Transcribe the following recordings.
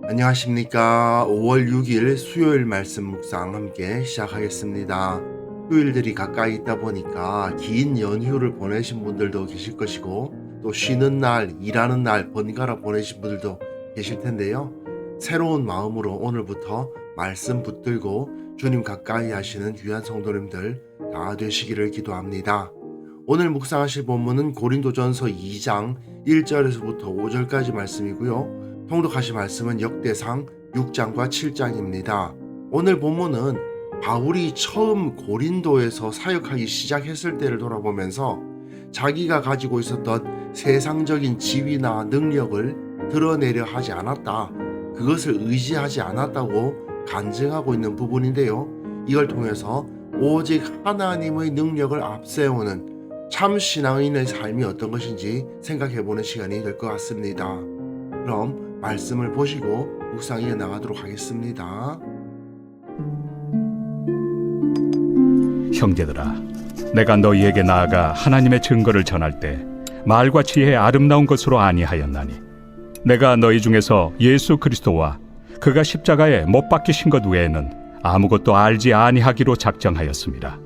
안녕하십니까. 5월 6일 수요일 말씀 묵상 함께 시작하겠습니다. 휴일들이 가까이 있다 보니까 긴 연휴를 보내신 분들도 계실 것이고 또 쉬는 날, 일하는 날 번갈아 보내신 분들도 계실 텐데요. 새로운 마음으로 오늘부터 말씀 붙들고 주님 가까이 하시는 귀한 성도님들 다 되시기를 기도합니다. 오늘 묵상하실 본문은 고린도전서 2장 1절에서부터 5절까지 말씀이고요. 통독하실 말씀은 역대상 6장과 7장입니다. 오늘 본문은 바울이 처음 고린도에서 사역하기 시작했을 때를 돌아보면서 자기가 가지고 있었던 세상적인 지위나 능력을 드러내려 하지 않았다. 그것을 의지하지 않았다고 간증하고 있는 부분인데요. 이걸 통해서 오직 하나님의 능력을 앞세우는 참 신앙인의 삶이 어떤 것인지 생각해보는 시간이 될 것 같습니다. 그럼 말씀을 보시고 묵상 이어나가도록 하겠습니다. 형제들아, 내가 너희에게 나아가 하나님의 증거를 전할 때 말과 지혜의 아름다운 것으로 아니하였나니 내가 너희 중에서 예수 그리스도와 그가 십자가에 못 박히신 것 외에는 아무것도 알지 아니하기로 작정하였습니다.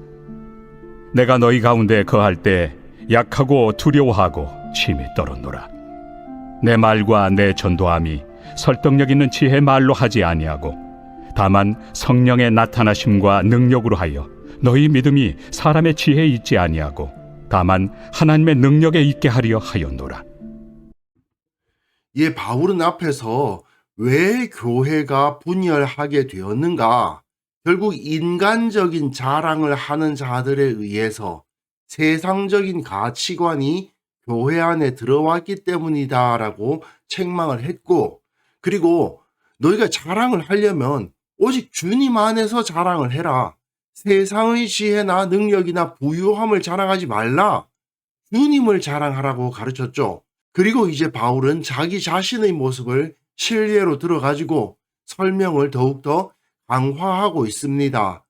내가 너희 가운데 거할 때 약하고 두려워하고 심히 떨었노라. 내 말과 내 전도함이 설득력 있는 지혜의 말로 하지 아니하고 다만 성령의 나타나심과 능력으로 하여 너희 믿음이 사람의 지혜에 있지 아니하고 다만 하나님의 능력에 있게 하려 하였노라. 바울은 앞에서 왜 교회가 분열하게 되었는가? 결국 인간적인 자랑을 하는 자들에 의해서 세상적인 가치관이 교회 안에 들어왔기 때문이다라고 책망을 했고, 그리고 너희가 자랑을 하려면 오직 주님 안에서 자랑을 해라. 세상의 지혜나 능력이나 부유함을 자랑하지 말라. 주님을 자랑하라고 가르쳤죠. 그리고 이제 바울은 자기 자신의 모습을 실례로 들어가지고 설명을 더욱더 강화하고 있습니다.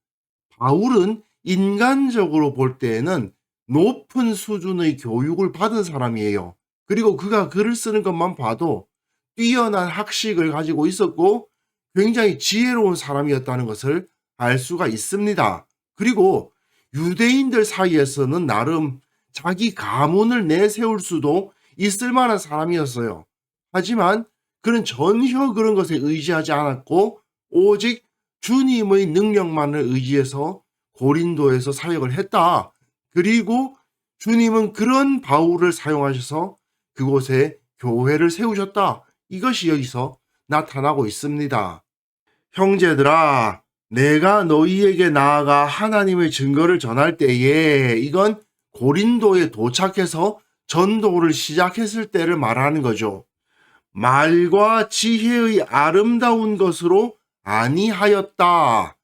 바울은 인간적으로 볼 때에는 높은 수준의 교육을 받은 사람이에요. 그리고 그가 글을 쓰는 것만 봐도 뛰어난 학식을 가지고 있었고 굉장히 지혜로운 사람이었다는 것을 알 수가 있습니다. 그리고 유대인들 사이에서는 나름 자기 가문을 내세울 수도 있을 만한 사람이었어요. 하지만 그는 전혀 그런 것에 의지하지 않았고 오직 주님의 능력만을 의지해서 고린도에서 사역을 했다. 그리고 주님은 그런 바울을 사용하셔서 그곳에 교회를 세우셨다. 이것이 여기서 나타나고 있습니다. 형제들아, 내가 너희에게 나아가 하나님의 증거를 전할 때에, 이건 고린도에 도착해서 전도를 시작했을 때를 말하는 거죠. 말과 지혜의 아름다운 것으로 아니하였다.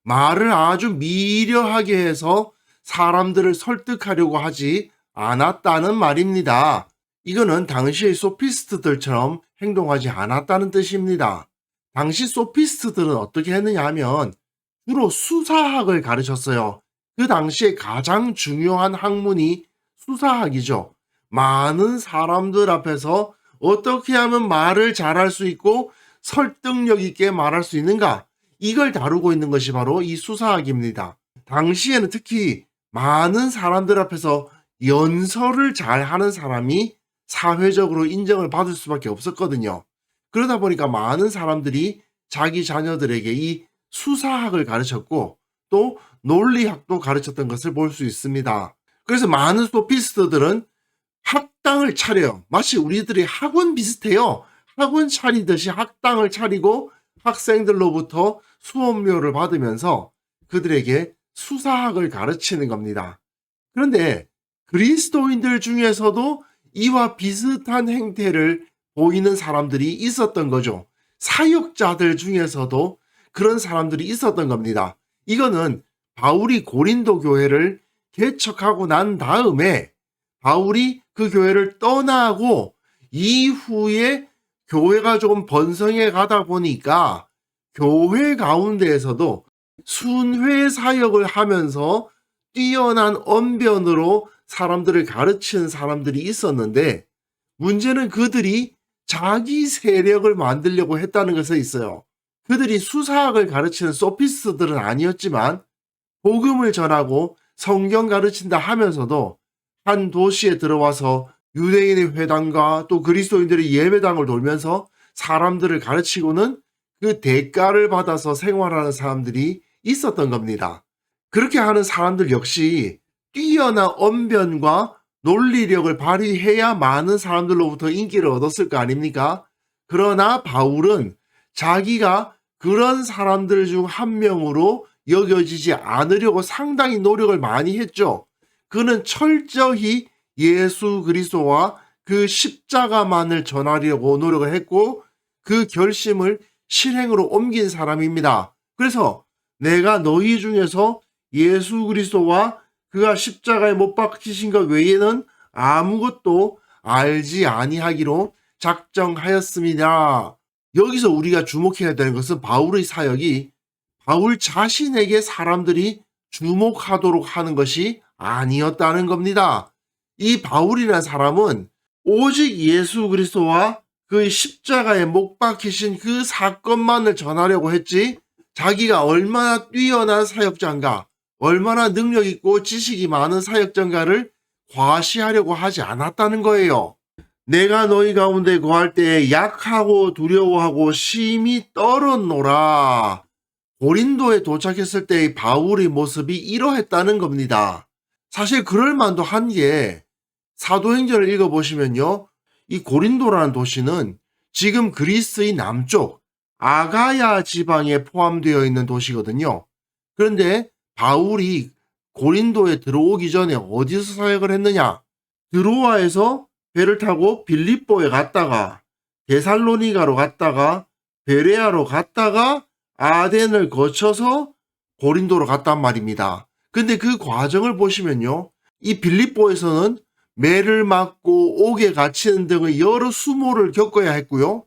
말을 아주 미려하게 해서 사람들을 설득하려고 하지 않았다는 말입니다. 이거는 당시의 소피스트들처럼 행동하지 않았다는 뜻입니다. 당시 소피스트들은 어떻게 했느냐 하면 주로 수사학을 가르쳤어요. 그 당시에 가장 중요한 학문이 수사학이죠. 많은 사람들 앞에서 어떻게 하면 말을 잘할 수 있고 설득력 있게 말할 수 있는가? 이걸 다루고 있는 것이 바로 이 수사학입니다. 당시에는 특히 많은 사람들 앞에서 연설을 잘하는 사람이 사회적으로 인정을 받을 수밖에 없었거든요. 그러다 보니까 많은 사람들이 자기 자녀들에게 이 수사학을 가르쳤고 또 논리학도 가르쳤던 것을 볼 수 있습니다. 그래서 많은 소피스트들은 학당을 차려요. 마치 우리들이 학원 비슷해요. 학원 차리듯이 학당을 차리고 학생들로부터 수업료를 받으면서 그들에게 수사학을 가르치는 겁니다. 그런데 그리스도인들 중에서도 이와 비슷한 행태를 보이는 사람들이 있었던 거죠. 사역자들 중에서도 그런 사람들이 있었던 겁니다. 이거는 바울이 고린도 교회를 개척하고 난 다음에 바울이 그 교회를 떠나고 이후에 교회가 조금 번성해 가다 보니까 교회 가운데에서도 순회 사역을 하면서 뛰어난 언변으로 사람들을 가르치는 사람들이 있었는데 문제는 그들이 자기 세력을 만들려고 했다는 것에 있어요. 그들이 수사학을 가르치는 소피스트들은 아니었지만 복음을 전하고 성경 가르친다 하면서도 한 도시에 들어와서 유대인의 회당과 또 그리스도인들의 예배당을 돌면서 사람들을 가르치고는 그 대가를 받아서 생활하는 사람들이 있었던 겁니다. 그렇게 하는 사람들 역시 뛰어난 언변과 논리력을 발휘해야 많은 사람들로부터 인기를 얻었을 거 아닙니까? 그러나 바울은 자기가 그런 사람들 중 한 명으로 여겨지지 않으려고 상당히 노력을 많이 했죠. 그는 철저히 예수 그리스도와 그 십자가만을 전하려고 노력을 했고 그 결심을 실행으로 옮긴 사람입니다. 그래서 내가 너희 중에서 예수 그리스도와 그가 십자가에 못 박히신 것 외에는 아무것도 알지 아니하기로 작정하였습니다. 여기서 우리가 주목해야 되는 것은 바울의 사역이 바울 자신에게 사람들이 주목하도록 하는 것이 아니었다는 겁니다. 이 바울이라는 사람은 오직 예수 그리스도와 그 십자가에 못 박히신 그 사건만을 전하려고 했지 자기가 얼마나 뛰어난 사역자인가, 얼마나 능력 있고 지식이 많은 사역자인가를 과시하려고 하지 않았다는 거예요. 내가 너희 가운데 거할 때에 약하고 두려워하고 심히 떨었노라. 고린도에 도착했을 때의 바울의 모습이 이러했다는 겁니다. 사실 그럴 만도 한 게 사도행전을 읽어보시면요. 이 고린도라는 도시는 지금 그리스의 남쪽 아가야 지방에 포함되어 있는 도시거든요. 그런데 바울이 고린도에 들어오기 전에 어디서 사역을 했느냐? 드로아에서 배를 타고 빌립보에 갔다가 데살로니가로 갔다가 베레아로 갔다가 아덴을 거쳐서 고린도로 갔단 말입니다. 근데 그 과정을 보시면요. 이 빌립보에서는 매를 맞고 옥에 갇히는 등의 여러 수모를 겪어야 했고요.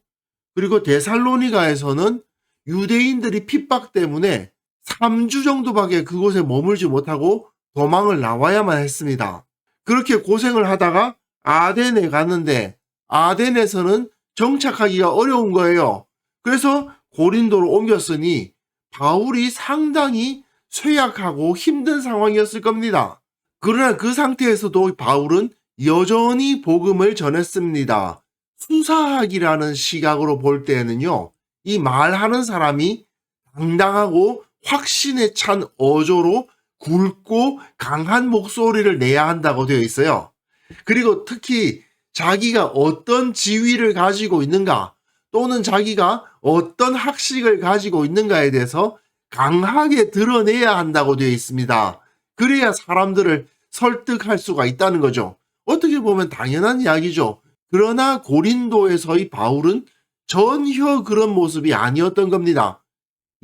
그리고 데살로니가에서는 유대인들이 핍박 때문에 3주 정도밖에 그곳에 머물지 못하고 도망을 나와야만 했습니다. 그렇게 고생을 하다가 아덴에 갔는데 아덴에서는 정착하기가 어려운 거예요. 그래서 고린도로 옮겼으니 바울이 상당히 쇠약하고 힘든 상황이었을 겁니다. 그러나 그 상태에서도 바울은 여전히 복음을 전했습니다. 수사학이라는 시각으로 볼 때에는요, 이 말하는 사람이 당당하고 확신에 찬 어조로 굵고 강한 목소리를 내야 한다고 되어 있어요. 그리고 특히 자기가 어떤 지위를 가지고 있는가 또는 자기가 어떤 학식을 가지고 있는가에 대해서 강하게 드러내야 한다고 되어 있습니다. 그래야 사람들을 설득할 수가 있다는 거죠. 어떻게 보면 당연한 이야기죠. 그러나 고린도에서의 바울은 전혀 그런 모습이 아니었던 겁니다.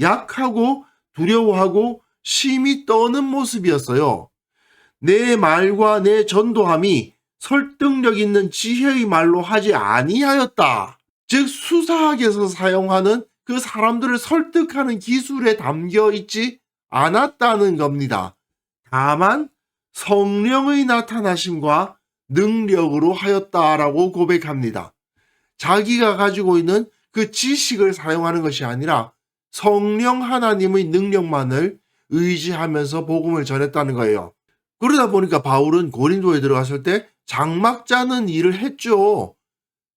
약하고 두려워하고 심히 떠는 모습이었어요. 내 말과 내 전도함이 설득력 있는 지혜의 말로 하지 아니하였다. 즉 수사학에서 사용하는 그 사람들을 설득하는 기술에 담겨 있지 않았다는 겁니다. 다만 성령의 나타나심과 능력으로 하였다라고 고백합니다. 자기가 가지고 있는 그 지식을 사용하는 것이 아니라 성령 하나님의 능력만을 의지하면서 복음을 전했다는 거예요. 그러다 보니까 바울은 고린도에 들어갔을 때 장막 짜는 일을 했죠.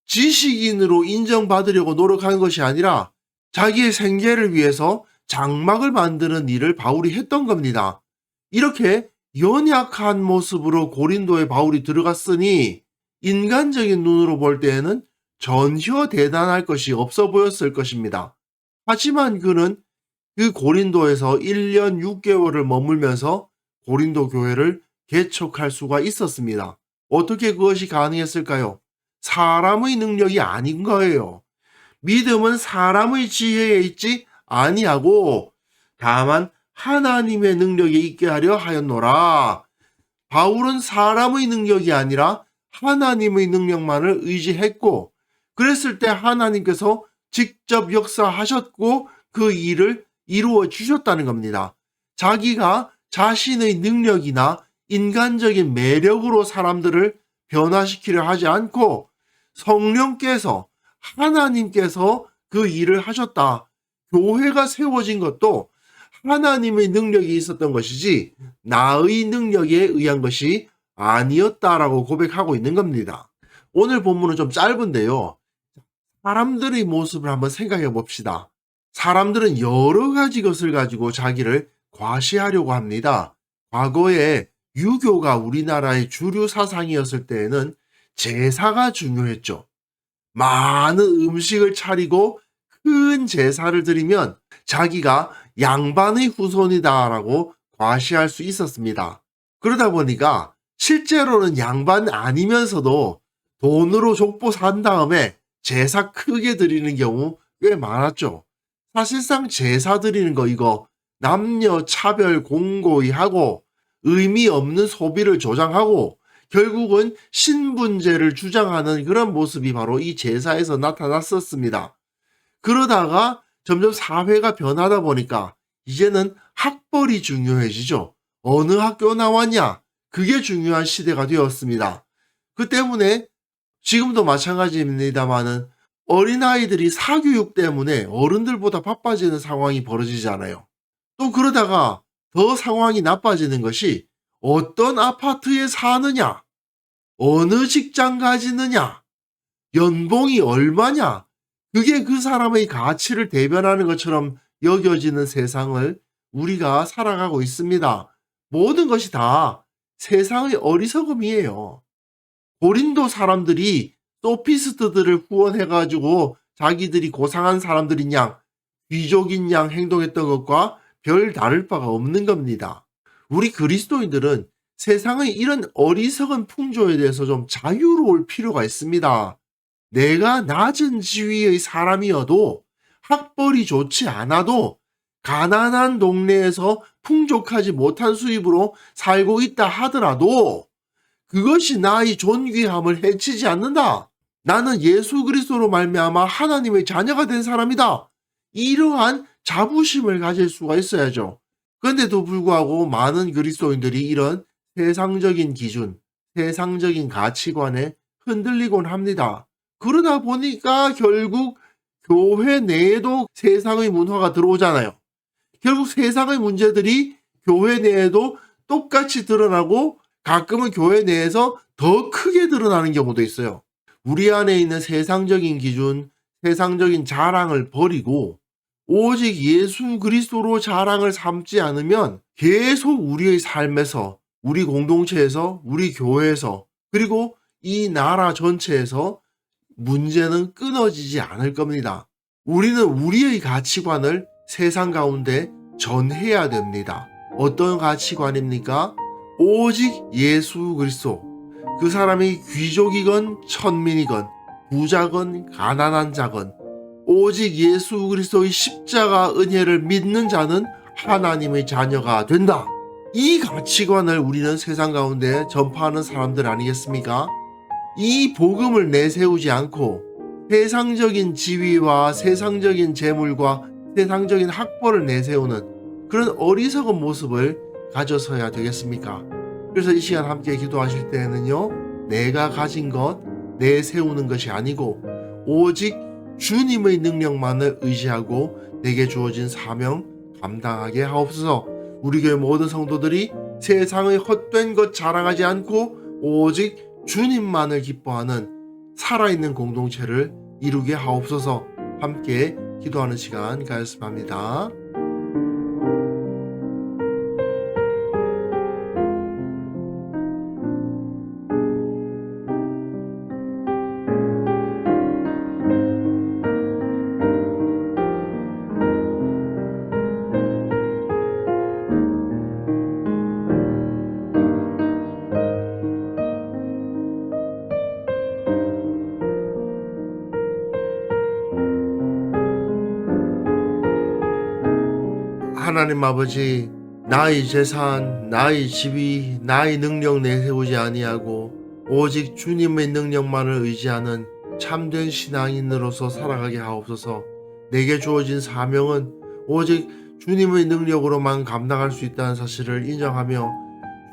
지식인으로 인정받으려고 노력하는 것이 아니라 자기의 생계를 위해서 장막을 만드는 일을 바울이 했던 겁니다. 이렇게 연약한 모습으로 고린도에 바울이 들어갔으니 인간적인 눈으로 볼 때에는 전혀 대단할 것이 없어 보였을 것입니다. 하지만 그는 그 고린도에서 1년 6개월을 머물면서 고린도 교회를 개척할 수가 있었습니다. 어떻게 그것이 가능했을까요? 사람의 능력이 아닌 거예요. 믿음은 사람의 지혜에 있지 아니하고 다만 하나님의 능력에 있게 하려 하였노라. 바울은 사람의 능력이 아니라 하나님의 능력만을 의지했고 그랬을 때 하나님께서 직접 역사하셨고 그 일을 이루어 주셨다는 겁니다. 자기가 자신의 능력이나 인간적인 매력으로 사람들을 변화시키려 하지 않고 성령께서 하나님께서 그 일을 하셨다. 교회가 세워진 것도 하나님의 능력이 있었던 것이지 나의 능력에 의한 것이 아니었다라고 고백하고 있는 겁니다. 오늘 본문은 좀 짧은데요. 사람들의 모습을 한번 생각해 봅시다. 사람들은 여러 가지 것을 가지고 자기를 과시하려고 합니다. 과거에 유교가 우리나라의 주류 사상이었을 때에는 제사가 중요했죠. 많은 음식을 차리고 큰 제사를 드리면 자기가 양반의 후손이다라고 과시할 수 있었습니다. 그러다 보니까 실제로는 양반 아니면서도 돈으로 족보 산 다음에 제사 크게 드리는 경우 꽤 많았죠. 사실상 제사 드리는 거 이거 남녀 차별 공고히 하고 의미 없는 소비를 조장하고 결국은 신분제를 주장하는 그런 모습이 바로 이 제사에서 나타났었습니다. 그러다가 점점 사회가 변하다 보니까 이제는 학벌이 중요해지죠. 어느 학교 나왔냐? 그게 중요한 시대가 되었습니다. 그 때문에 지금도 마찬가지입니다만은 어린아이들이 사교육 때문에 어른들보다 바빠지는 상황이 벌어지잖아요. 또 그러다가 더 상황이 나빠지는 것이 어떤 아파트에 사느냐, 어느 직장 가지느냐, 연봉이 얼마냐, 그게 그 사람의 가치를 대변하는 것처럼 여겨지는 세상을 우리가 살아가고 있습니다. 모든 것이 다 세상의 어리석음이에요. 고린도 사람들이 소피스트들을 후원해가지고 자기들이 고상한 사람들인 양, 귀족인 양 행동했던 것과 별 다를 바가 없는 겁니다. 우리 그리스도인들은 세상의 이런 어리석은 풍조에 대해서 좀 자유로울 필요가 있습니다. 내가 낮은 지위의 사람이어도 학벌이 좋지 않아도 가난한 동네에서 풍족하지 못한 수입으로 살고 있다 하더라도 그것이 나의 존귀함을 해치지 않는다. 나는 예수 그리스도로 말미암아 하나님의 자녀가 된 사람이다. 이러한 자부심을 가질 수가 있어야죠. 그런데도 불구하고 많은 그리스도인들이 이런 세상적인 기준, 세상적인 가치관에 흔들리곤 합니다. 그러다 보니까 결국 교회 내에도 세상의 문화가 들어오잖아요. 결국 세상의 문제들이 교회 내에도 똑같이 드러나고 가끔은 교회 내에서 더 크게 드러나는 경우도 있어요. 우리 안에 있는 세상적인 기준, 세상적인 자랑을 버리고 오직 예수 그리스도로 자랑을 삼지 않으면 계속 우리의 삶에서, 우리 공동체에서, 우리 교회에서, 그리고 이 나라 전체에서 문제는 끊어지지 않을 겁니다. 우리는 우리의 가치관을 세상 가운데 전해야 됩니다. 어떤 가치관입니까? 오직 예수 그리스도. 그 사람이 귀족이건 천민이건 부자건 가난한 자건 오직 예수 그리스도의 십자가 은혜를 믿는 자는 하나님의 자녀가 된다. 이 가치관을 우리는 세상 가운데 전파하는 사람들 아니겠습니까? 이 복음을 내세우지 않고 세상적인 지위와 세상적인 재물과 세상적인 학벌을 내세우는 그런 어리석은 모습을 가져서야 되겠습니까? 그래서 이 시간 함께 기도하실 때에는요, 내가 가진 것 내세우는 것이 아니고 오직 주님의 능력만을 의지하고 내게 주어진 사명 감당하게 하옵소서. 우리 교회 모든 성도들이 세상의 헛된 것 자랑하지 않고 오직 주님만을 기뻐하는 살아있는 공동체를 이루게 하옵소서. 함께 기도하는 시간 가졌습니다. 하나님 아버지, 나의 재산, 나의 지위, 나의 능력 내세우지 아니하고 오직 주님의 능력만을 의지하는 참된 신앙인으로서 살아가게 하옵소서. 내게 주어진 사명은 오직 주님의 능력으로만 감당할 수 있다는 사실을 인정하며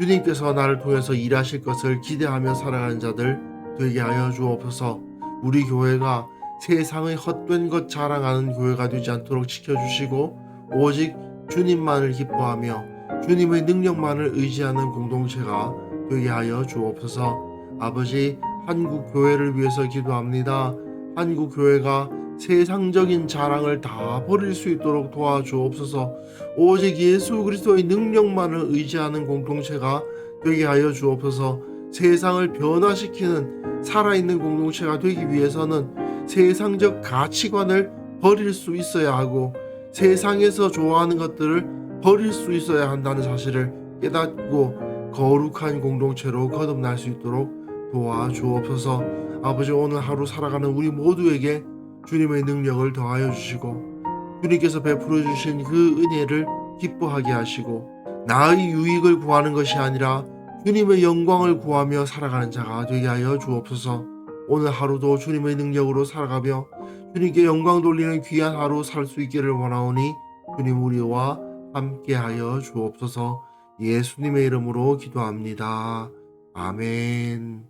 주님께서 나를 통해서 일하실 것을 기대하며 살아가는 자들 되게 하여 주옵소서. 우리 교회가 세상의 헛된 것 자랑하는 교회가 되지 않도록 지켜주시고 오직 주님만을 기뻐하며 주님의 능력만을 의지하는 공동체가 되게 하여 주옵소서. 아버지, 한국 교회를 위해서 기도합니다. 한국 교회가 세상적인 자랑을 다 버릴 수 있도록 도와주옵소서. 오직 예수 그리스도의 능력만을 의지하는 공동체가 되게 하여 주옵소서. 세상을 변화시키는 살아있는 공동체가 되기 위해서는 세상적 가치관을 버릴 수 있어야 하고 세상에서 좋아하는 것들을 버릴 수 있어야 한다는 사실을 깨닫고 거룩한 공동체로 거듭날 수 있도록 도와주옵소서. 아버지, 오늘 하루 살아가는 우리 모두에게 주님의 능력을 더하여 주시고 주님께서 베풀어 주신 그 은혜를 기뻐하게 하시고 나의 유익을 구하는 것이 아니라 주님의 영광을 구하며 살아가는 자가 되게 하여 주옵소서. 오늘 하루도 주님의 능력으로 살아가며 주님께 영광 돌리는 귀한 하루 살 수 있기를 원하오니 주님 우리와 함께 하여 주옵소서. 예수님의 이름으로 기도합니다. 아멘.